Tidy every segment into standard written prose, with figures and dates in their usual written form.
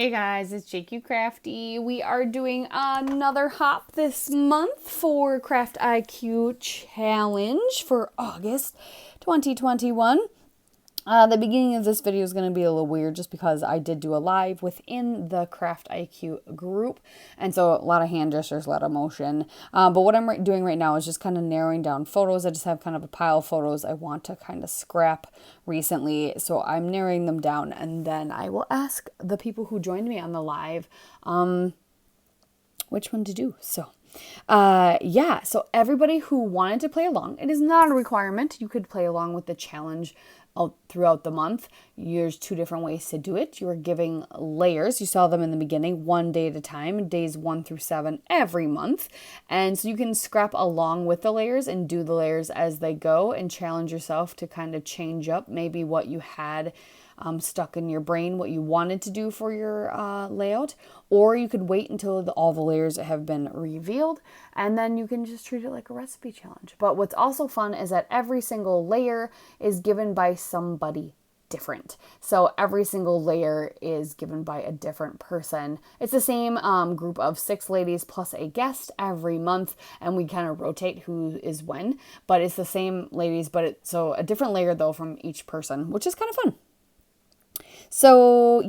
Hey guys, it's JQ Crafty. We are doing another hop this month for Craft IQ Challenge for August 2021. The beginning of this video is going to be a little weird just because I did do a live within the Craft IQ group. And so a lot of hand gestures, a lot of motion. But what I'm doing right now is just kind of narrowing down photos. I just have kind of a pile of photos I want to kind of scrap recently. So I'm narrowing them down, and then I will ask the people who joined me on the live which one to do. So so everybody who wanted to play along, it is not a requirement. You could play along with the challenge throughout the month. There's two different ways to do it. You are giving layers. You saw them in the beginning, one day at a time, days 1 through 7 every month. And so you can scrap along with the layers and do the layers as they go and challenge yourself to kind of change up maybe what you had stuck in your brain, what you wanted to do for your layout, or you could wait until all the layers have been revealed, and then you can just treat it like a recipe challenge. But what's also fun is that every single layer is given by somebody different. So every single layer is given by a different person. It's the same group of 6 ladies plus a guest every month, and we kind of rotate who is when, but it's the same ladies, but so a different layer though from each person, which is kind of fun. So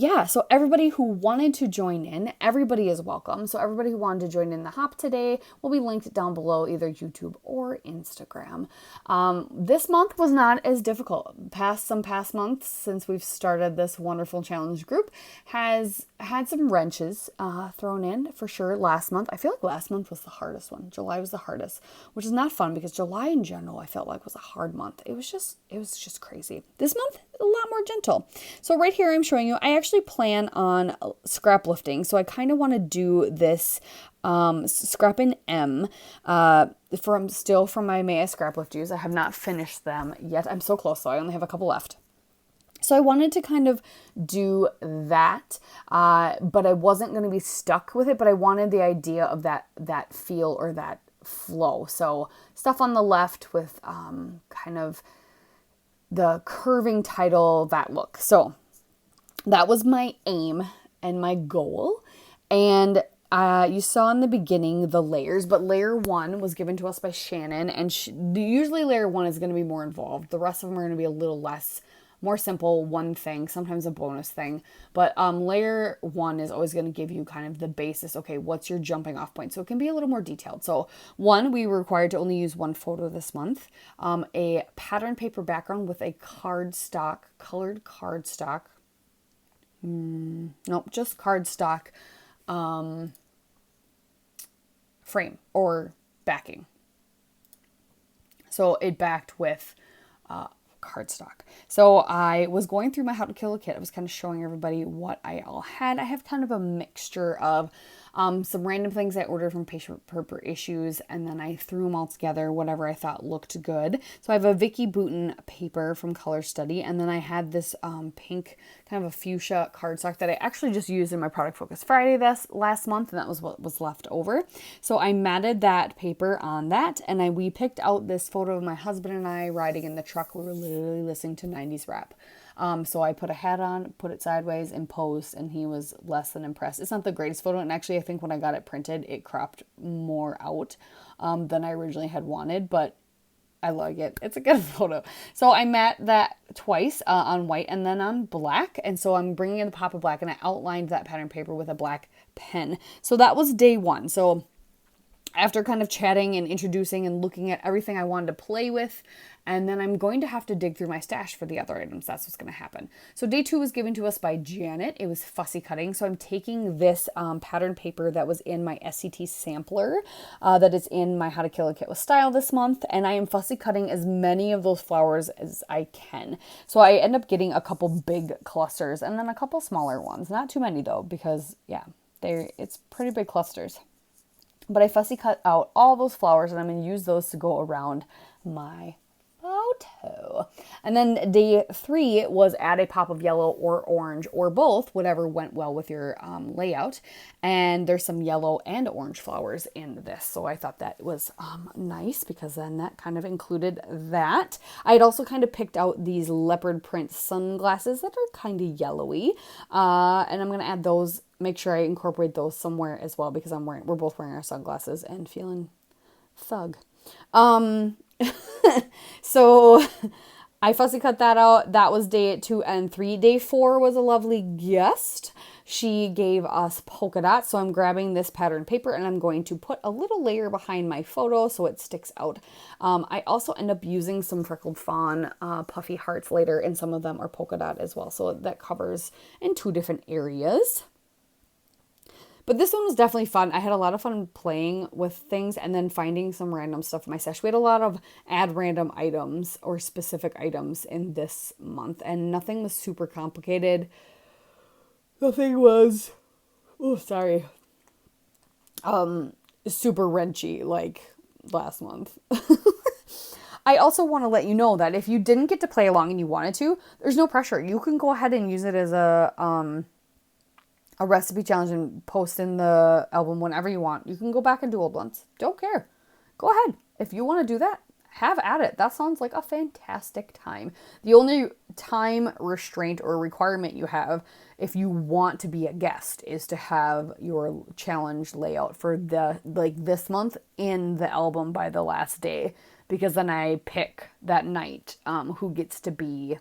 everybody who wanted to join in, everybody is welcome. So everybody who wanted to join in the hop today will be linked down below, either YouTube or Instagram. This month was not as difficult. Some past months since we've started this wonderful challenge group has had some wrenches thrown in for sure. Last month, I feel like last month was the hardest one. July was the hardest, which is not fun because July in general I felt like was a hard month. It was just crazy. This month, a lot more gentle. So right here I'm showing you, I actually plan on scrap lifting. So I kind of want to do this scrap in M from my May I Scrap Lift use. I have not finished them yet. I'm so close, so I only have a couple left. So I wanted to kind of do that, but I wasn't going to be stuck with it, but I wanted the idea of that feel or that flow. So stuff on the left with kind of the curving title, that look. So that was my aim and my goal. And you saw in the beginning the layers, but layer 1 was given to us by Shannon. And usually layer 1 is going to be more involved. The rest of them are going to be a little less, more simple, one thing, sometimes a bonus thing. But layer 1 is always going to give you kind of the basis. Okay, what's your jumping off point? So it can be a little more detailed. So 1, we were required to only use one photo this month. A pattern paper background with a colored cardstock. Nope, just cardstock frame or backing. So it backed with cardstock. So I was going through my How to Kill a Kit. I was kind of showing everybody what I all had. I have kind of a mixture of some random things I ordered from Patient Paper Issues, and then I threw them all together, whatever I thought looked good. So I have a Vicki Boutin paper from Color Study, and then I had this pink, kind of a fuchsia cardstock that I actually just used in my Product Focus Friday last month, and that was what was left over. So I matted that paper on that, and we picked out this photo of my husband and I riding in the truck. We were literally listening to 90s rap. So I put a hat on, put it sideways, and posed, and he was less than impressed. It's not the greatest photo, and actually I think when I got it printed, it cropped more out than I originally had wanted, but I like it. It's a good photo. So I matte that twice on white and then on black, and so I'm bringing in the pop of black, and I outlined that pattern paper with a black pen. So that was day 1. So after kind of chatting and introducing and looking at everything I wanted to play with, and then I'm going to have to dig through my stash for the other items. That's what's going to happen. So day 2 was given to us by Janet. It was fussy cutting. So I'm taking this pattern paper that was in my SCT sampler that is in my How to Kill a Kit with Style this month, and I am fussy cutting as many of those flowers as I can. So I end up getting a couple big clusters and then a couple smaller ones. Not too many though, because it's pretty big clusters. But I fussy cut out all those flowers, and I'm going to use those to go around my photo. photo. And then day 3 was add a pop of yellow or orange or both, whatever went well with your layout. And there's some yellow and orange flowers in this. So I thought that was nice because then that kind of included that. I had also kind of picked out these leopard print sunglasses that are kind of yellowy. And I'm going to add those, make sure I incorporate those somewhere as well because we're both wearing our sunglasses and feeling thug. So I fussy cut that out. That was day 2 and 3. Day 4 was a lovely guest. She gave us polka dots. So I'm grabbing this pattern paper and I'm going to put a little layer behind my photo so it sticks out. I also end up using some freckled fawn puffy hearts later, and some of them are polka dot as well. So that covers in 2 different areas. But this one was definitely fun. I had a lot of fun playing with things and then finding some random stuff in my stash. We had a lot of add random items or specific items in this month, and nothing was super complicated. Nothing was, super wrenchy like last month. I also want to let you know that if you didn't get to play along and you wanted to, there's no pressure. You can go ahead and use it as a recipe challenge and post in the album whenever you want. You can go back and do old ones. Don't care. Go ahead. If you want to do that, have at it. That sounds like a fantastic time. The only time restraint or requirement you have if you want to be a guest is to have your challenge layout for this month in the album by the last day, because then I pick that night who gets to be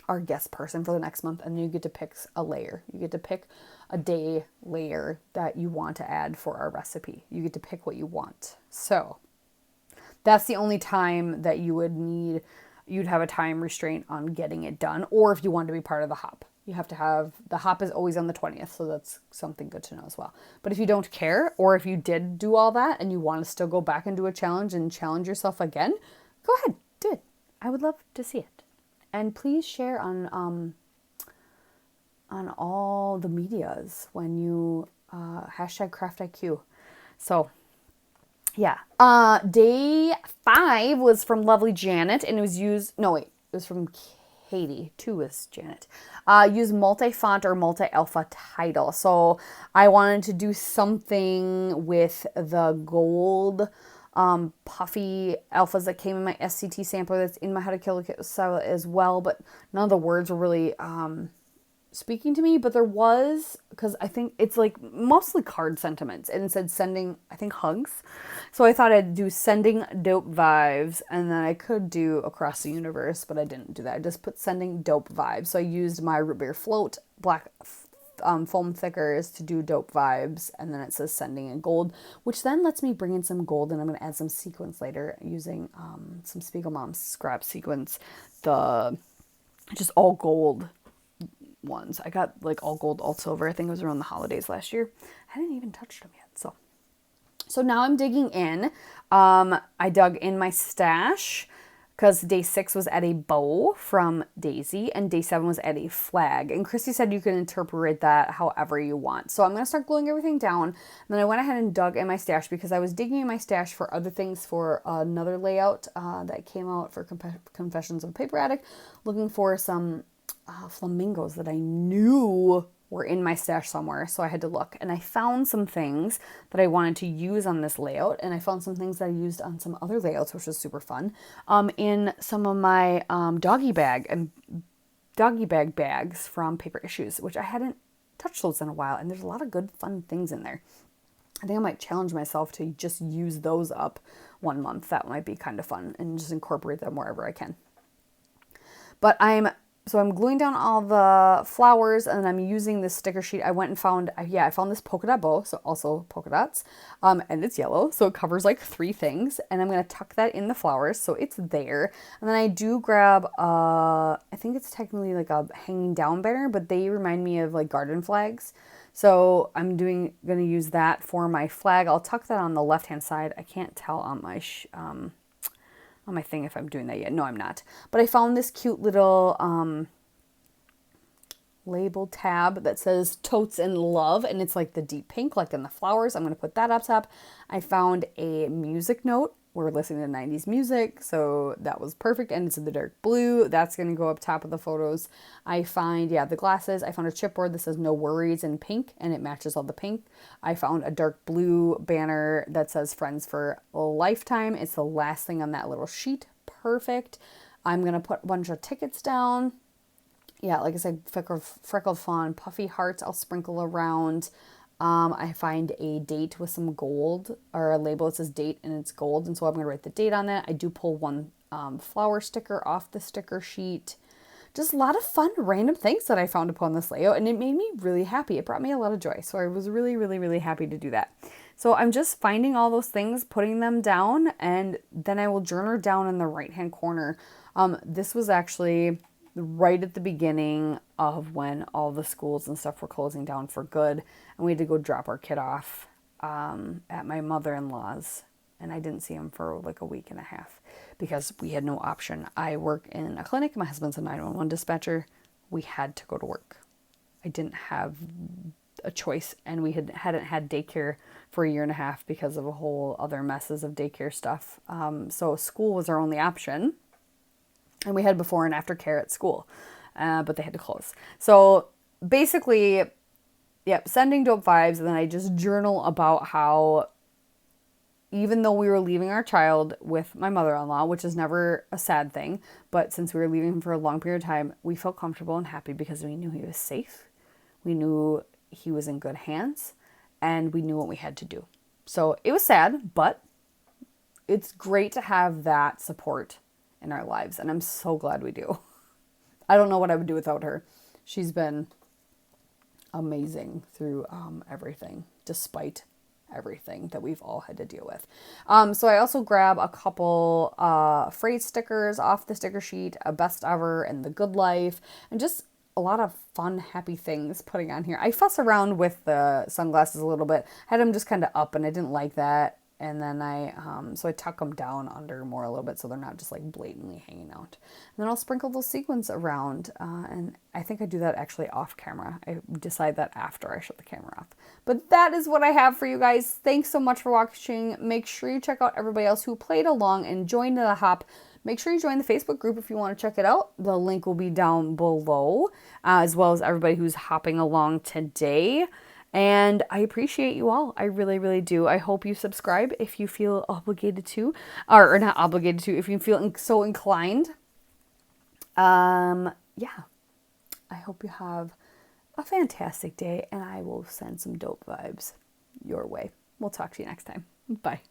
our guest person for the next month, and you get to pick a layer. You get to pick a day layer that you want to add for our recipe. You get to pick what you want. So that's the only time that you'd have a time restraint on getting it done, or if you want to be part of the hop. You have to have, the hop is always on the 20th, so that's something good to know as well. But if you don't care, or if you did do all that and you want to still go back and do a challenge and challenge yourself again, go ahead, do it. I would love to see it. And please share on all the medias when you #CraftIQ. So yeah. Day 5 was from Lovely Janet, and it was from Katie. 2 was Janet. Use multi-font or multi-alpha title. So I wanted to do something with the gold puffy alphas that came in my SCT sampler that's in my How to Kill a Kit as well, but none of the words were really speaking to me, but there was, because I think it's like mostly card sentiments, and it said sending, I think, hugs. So I thought I'd do sending dope vibes, and then I could do across the universe, but I didn't do that. I just put sending dope vibes. So I used my root beer float black foam thickers to do dope vibes, and then it says sending in gold, which then lets me bring in some gold, and I'm going to add some sequins later using some Spiegel Mom's scrap sequins, the just all gold ones. I got like all gold, all silver. I think it was around the holidays last year. I hadn't even touched them yet. So now I'm digging in. I dug in my stash because day 6 was at a bow from Daisy and day 7 was at a flag. And Christy said you can interpret that however you want. So I'm going to start gluing everything down. And then I went ahead and dug in my stash because I was digging in my stash for other things for another layout that came out for Confessions of a Paper Addict, looking for some flamingos that I knew were in my stash somewhere, so I had to look. And I found some things that I wanted to use on this layout, and I found some things that I used on some other layouts, which was super fun, in some of my doggy bag bags from Paper Issues, which I hadn't touched those in a while, and there's a lot of good, fun things in there. I think I might challenge myself to just use those up one month. That might be kind of fun, and just incorporate them wherever I can. But I'm gluing down all the flowers, and I'm using this sticker sheet. I went and found, I found this polka dot bow, so also polka dots, and it's yellow, so it covers like 3 things, and I'm going to tuck that in the flowers, so it's there. And then I do grab, I think it's technically like a hanging down banner, but they remind me of like garden flags. So I'm going to use that for my flag. I'll tuck that on the left-hand side. I can't tell on my on my thing if I'm doing that yet. No, I'm not. But I found this cute little label tab that says Totes in Love, and it's like the deep pink like in the flowers. I'm going to put that up top. I found a music note we're listening to 90s music, so that was perfect. And it's in the dark blue. That's going to go up top of the photos. I find, the glasses. I found a chipboard that says no worries in pink, and it matches all the pink. I found a dark blue banner that says friends for a lifetime. It's the last thing on that little sheet. Perfect. I'm going to put a bunch of tickets down. Yeah, like I said, freckled fawn, puffy hearts I'll sprinkle around. I find a date with some gold, or a label that says date and it's gold, and so I'm going to write the date on that. I do pull one flower sticker off the sticker sheet. Just a lot of fun random things that I found upon this layout, and it made me really happy. It brought me a lot of joy, so I was really, really, really happy to do that. So I'm just finding all those things, putting them down, and then I will journal down in the right-hand corner. This was actually right at the beginning of when all the schools and stuff were closing down for good, and we had to go drop our kid off at my mother-in-law's, and I didn't see him for like a week and a half because we had no option. I work in a clinic. My husband's a 911 dispatcher. We had to go to work. I didn't have a choice, and we hadn't had daycare for a year and a half because of a whole other messes of daycare stuff. So school was our only option. And we had before and after care at school, but they had to close. So basically, sending dope vibes. And then I just journal about how even though we were leaving our child with my mother-in-law, which is never a sad thing, but since we were leaving him for a long period of time, we felt comfortable and happy because we knew he was safe. We knew he was in good hands, and we knew what we had to do. So it was sad, but it's great to have that support in our lives, and I'm so glad we do. I don't know what I would do without her. She's been amazing through everything, despite everything that we've all had to deal with. So I also grab a couple phrase stickers off the sticker sheet, a best ever and the good life, and just a lot of fun, happy things putting on here. I fuss around with the sunglasses a little bit. I had them just kind of up, and I didn't like that. And then so I tuck them down under more a little bit so they're not just like blatantly hanging out. And then I'll sprinkle those sequins around. And I think I do that actually off camera. I decide that after I shut the camera off. But that is what I have for you guys. Thanks so much for watching. Make sure you check out everybody else who played along and joined the hop. Make sure you join the Facebook group if you want to check it out. The link will be down below, as well as everybody who's hopping along today. And I appreciate you all. I really, really do. I hope you subscribe if you feel obligated to, or not obligated to, if you feel so inclined. Yeah. I hope you have a fantastic day, and I will send some dope vibes your way. We'll talk to you next time. Bye.